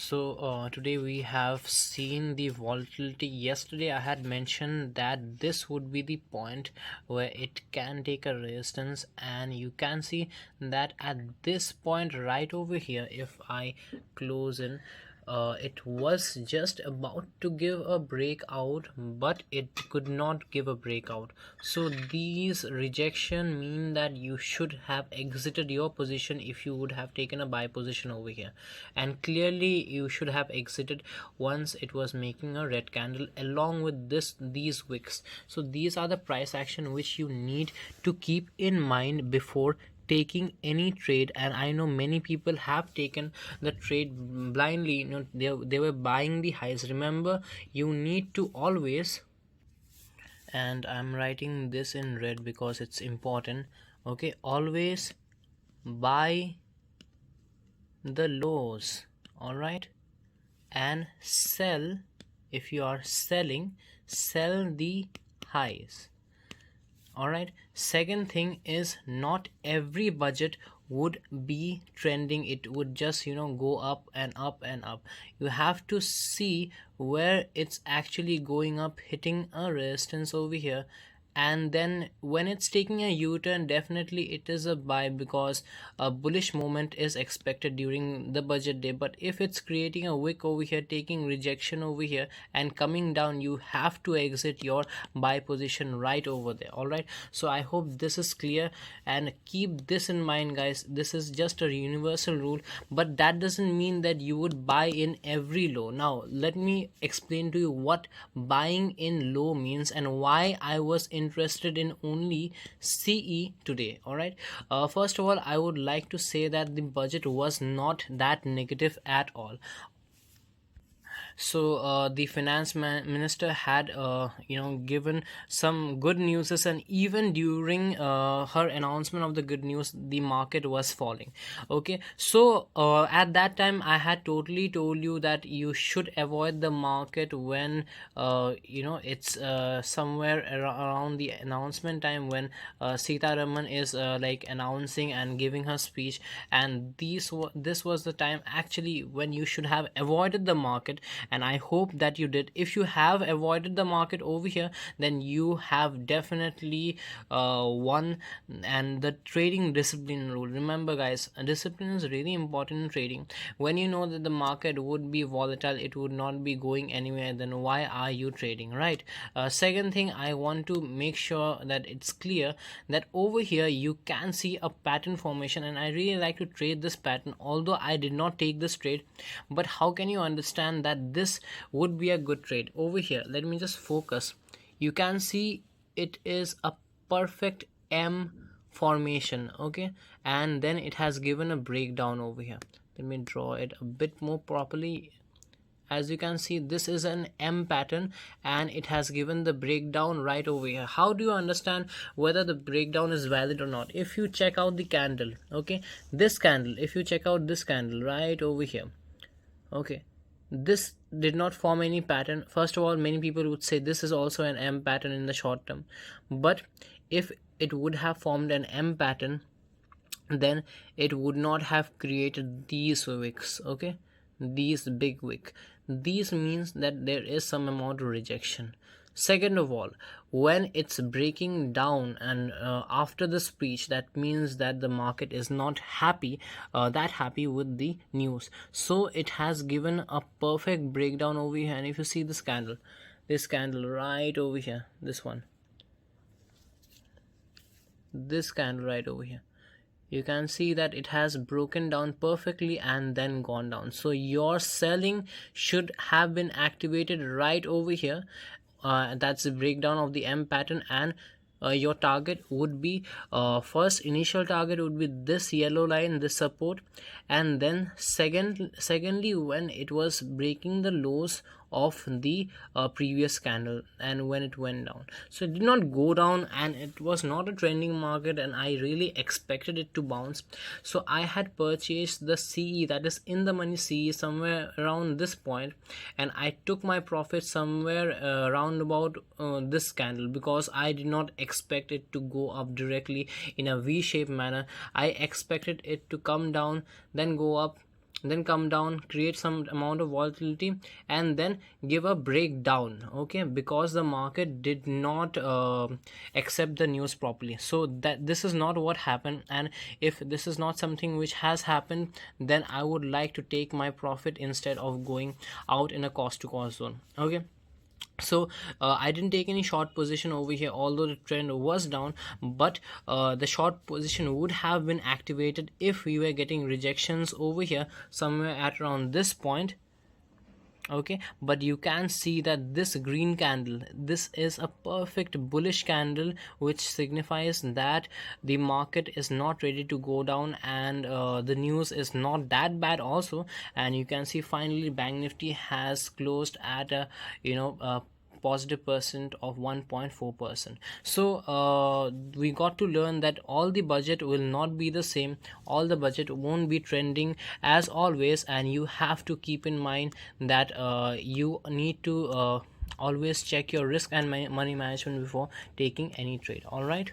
Today we have seen the volatility. Yesterday I had mentioned that this would be the point where it can take a resistance, and you can see that at this point right over here, if I close in, it was just about to give a breakout, but it could not give a breakout. So these rejection mean that you should have exited your position if you would have taken a buy position over here, and clearly you should have exited once it was making a red candle along with these wicks. So these are the price action which you need to keep in mind before taking any trade. And I know many people have taken the trade blindly. They were buying the highs. Remember, you need to always, and I'm writing this in red because it's important, okay, always buy the lows, all right, and sell. If you are selling, sell the highs. All right, second thing is, not every budget would be trending. It would just go up and up and up. You have to see where it's actually going up, hitting a resistance over here, and then when it's taking a U-turn, definitely it is a buy because a bullish moment is expected during the budget day. But if it's creating a wick over here, taking rejection over here and coming down, you have to exit your buy position right over there. All right, so I hope this is clear, and keep this in mind, guys. This is just a universal rule, but that doesn't mean that you would buy in every low. Now let me explain to you what buying in low means and why I was interested in only CE today. All right, first of all, I would like to say that the budget was not that negative at all. So the finance minister had given some good news, and even during her announcement of the good news, the market was falling. Okay, so at that time I had totally told you that you should avoid the market when it's somewhere around the announcement time, when Sita Raman is like announcing and giving her speech, and this was the time actually when you should have avoided the market, and I hope that you did. If you have avoided the market over here, then you have definitely won. And the trading discipline rule, remember guys, discipline is really important in trading. When you know that the market would be volatile, it would not be going anywhere, then why are you trading, right? Second thing, I want to make sure that it's clear that over here you can see a pattern formation, and I really like to trade this pattern, although I did not take this trade. But how can you understand that this would be a good trade? Over here, let me just focus. You can see it is a perfect M formation, okay, and then it has given a breakdown over here. Let me draw it a bit more properly. As you can see, this is an M pattern, and it has given the breakdown right over here. How do you understand whether the breakdown is valid or not? If you check out the candle, okay, this candle, if you check out this candle right over here, okay, this did not form any pattern. First of all, many people would say this is also an M pattern in the short term, but if it would have formed an M pattern, then it would not have created these wicks, okay, these big wick. These means that there is some amount of rejection. Second of all, when it's breaking down and after the speech, that means that the market is not happy, that happy with the news. So it has given a perfect breakdown over here. And if you see this candle right over here, this candle right over here, you can see that it has broken down perfectly and then gone down. So your selling should have been activated right over here. That's the breakdown of the M pattern, and your target would be first initial target would be this yellow line, this support, and then secondly when it was breaking the lows of the previous candle and when it went down. So it did not go down, and it was not a trending market, and I really expected it to bounce. So I had purchased the CE, that is in the money CE, somewhere around this point, and I took my profit somewhere around about this candle, because I did not expect it to go up directly in a V-shaped manner. I expected it to come down, then go up, then come down, create some amount of volatility, and then give a breakdown, okay, because the market did not accept the news properly. So that this is not what happened, and if this is not something which has happened, then I would like to take my profit instead of going out in a cost to cost zone, okay. So I didn't take any short position over here, although the trend was down, but the short position would have been activated if we were getting rejections over here somewhere at around this point, okay. But you can see that this green candle, this is a perfect bullish candle, which signifies that the market is not ready to go down, and the news is not that bad also. And you can see finally bank nifty has closed at a, positive percent of 1.4%. So we got to learn that all the budget will not be the same, all the budget won't be trending as always, and you have to keep in mind that you need to always check your risk and money management before taking any trade. All right.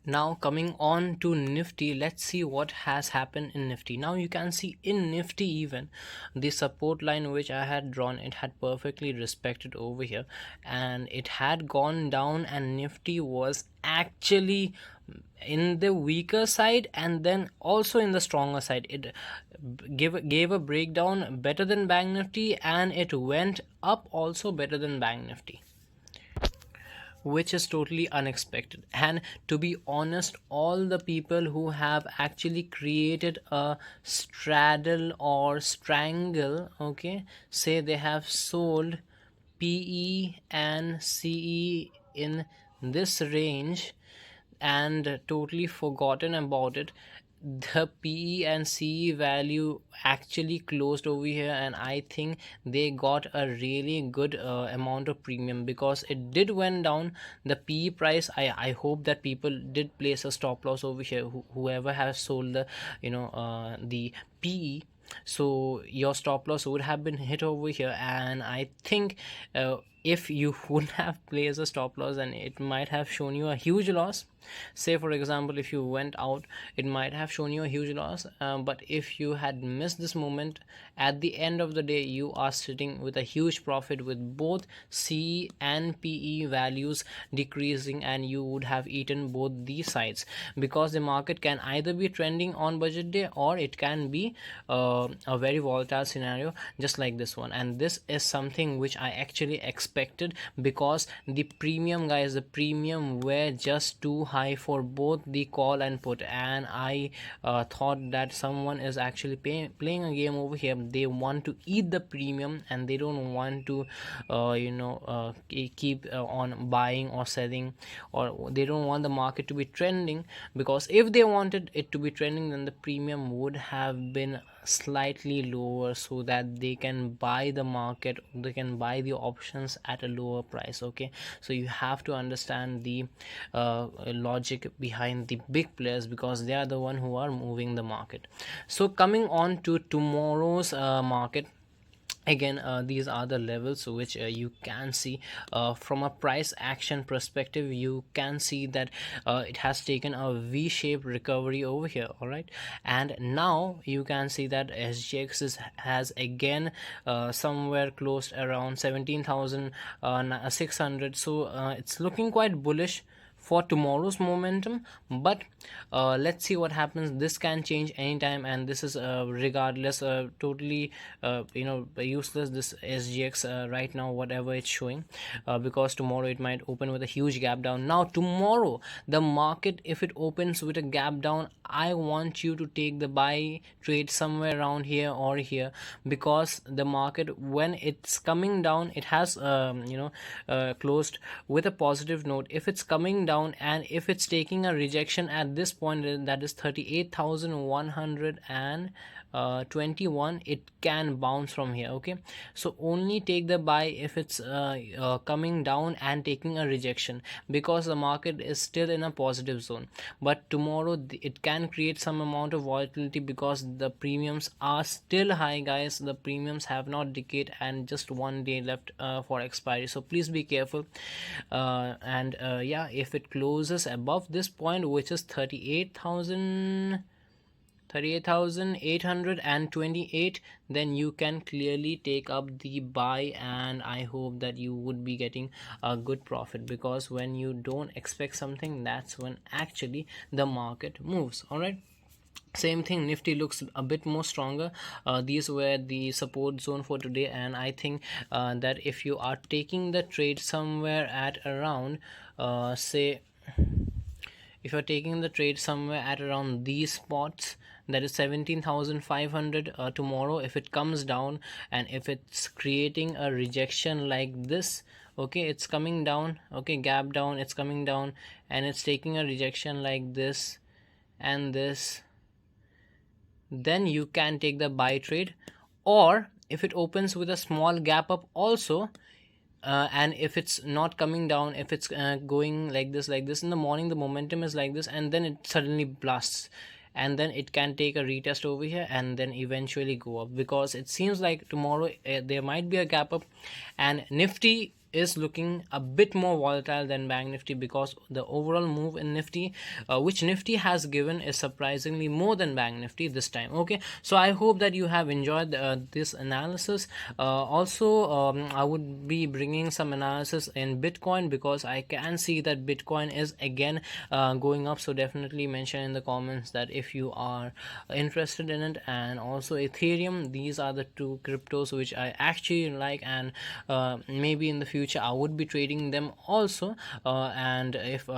Now coming on to Nifty, let's see what has happened in Nifty. Now you can see in Nifty, even the support line which I had drawn, it had perfectly respected over here, and it had gone down, and Nifty was actually in the weaker side and then also in the stronger side. It gave a breakdown better than Bank Nifty, and it went up also better than Bank Nifty, which is totally unexpected. And to be honest, all the people who have actually created a straddle or strangle, okay, say they have sold PE and CE in this range and totally forgotten about it. The PE and CE value actually closed over here, and I think they got a really good amount of premium because it did went down. The PE price, I hope that people did place a stop loss over here, whoever has sold the the PE. So your stop loss would have been hit over here, and I think if you wouldn't have placed a stop loss, then it might have shown you a huge loss. Say for example, if you went out, it might have shown you a huge loss, but if you had missed this moment, at the end of the day you are sitting with a huge profit with both C and PE values decreasing, and you would have eaten both these sides, because the market can either be trending on budget day or it can be a very volatile scenario just like this one. And this is something which I actually expected, because the premium, guys, the premium were just too high for both the call and put, and I thought that someone is actually playing a game over here. They want to eat the premium and they don't want to keep on buying or selling, or they don't want the market to be trending, because if they wanted it to be trending, then the premium would have been slightly lower so that they can buy the market, they can buy the options at a lower price, okay. So you have to understand the logic behind the big players, because they are the one who are moving the market. So coming on to tomorrow's market, again these are the levels which you can see from a price action perspective. You can see that it has taken a v-shaped recovery over here, all right. And now you can see that SGX has again somewhere closed around 17,600. So it's looking quite bullish for tomorrow's momentum, but let's see what happens. This can change anytime, and this is regardless totally useless, this SGX right now, whatever it's showing, because tomorrow it might open with a huge gap down. Now tomorrow the market, if it opens with a gap down, I want you to take the buy trade somewhere around here or here, because the market, when it's coming down, it has closed with a positive note. If it's coming down and if it's taking a rejection at this point, that is 38,121, it can bounce from here, okay. So only take the buy if it's coming down and taking a rejection, because the market is still in a positive zone. But tomorrow it can create some amount of volatility, because the premiums are still high, guys. The premiums have not decayed, and just one day left for expiry, so please be careful. And yeah, if it closes above this point, which is 38,000, 38,828, then you can clearly take up the buy, and I hope that you would be getting a good profit, because when you don't expect something, that's when actually the market moves. All right. Same thing, nifty looks a bit more stronger. These were the support zone for today, and I think that if you are taking the trade somewhere at around say, if you're taking the trade somewhere at around these spots, that is 17,500, tomorrow, if it comes down and if it's creating a rejection like this, okay, it's coming down, okay, gap down, it's coming down, and it's taking a rejection like this and this, then you can take the buy trade. Or if it opens with a small gap up also, and if it's not coming down, if it's going like this in the morning, the momentum is like this, and then it suddenly blasts, and then it can take a retest over here and then eventually go up, because it seems like tomorrow there might be a gap up, and nifty is looking a bit more volatile than bank nifty, because the overall move in nifty, which nifty has given, is surprisingly more than bank nifty this time. Okay, so I hope that you have enjoyed this analysis. Also, I would be bringing some analysis in bitcoin, because I can see that bitcoin is again going up. So definitely mention in the comments that if you are interested in it. And also ethereum, these are the two cryptos which I actually like, and maybe in the future I would be trading them also. And if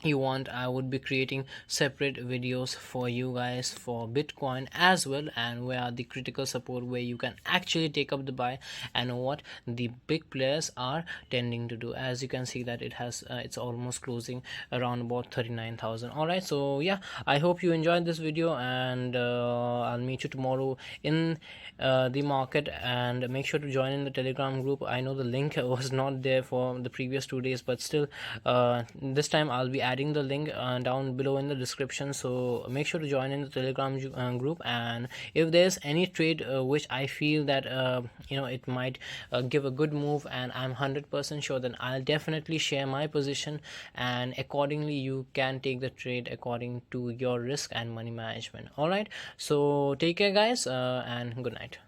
you want, I would be creating separate videos for you guys for bitcoin as well, and where are the critical support where you can actually take up the buy, and what the big players are tending to do. As you can see that it has it's almost closing around about 39,000. all right, so yeah, I hope you enjoyed this video, and I'll meet you tomorrow in the market. And make sure to join in the telegram group. I know the link was not there for the previous 2 days, but still this time I'll be adding the link down below in the description. So make sure to join in the telegram group. And if there's any trade which I feel that it might give a good move, and I'm 100% sure, then I'll definitely share my position, and accordingly you can take the trade according to your risk and money management. All right, so take care guys, and good night.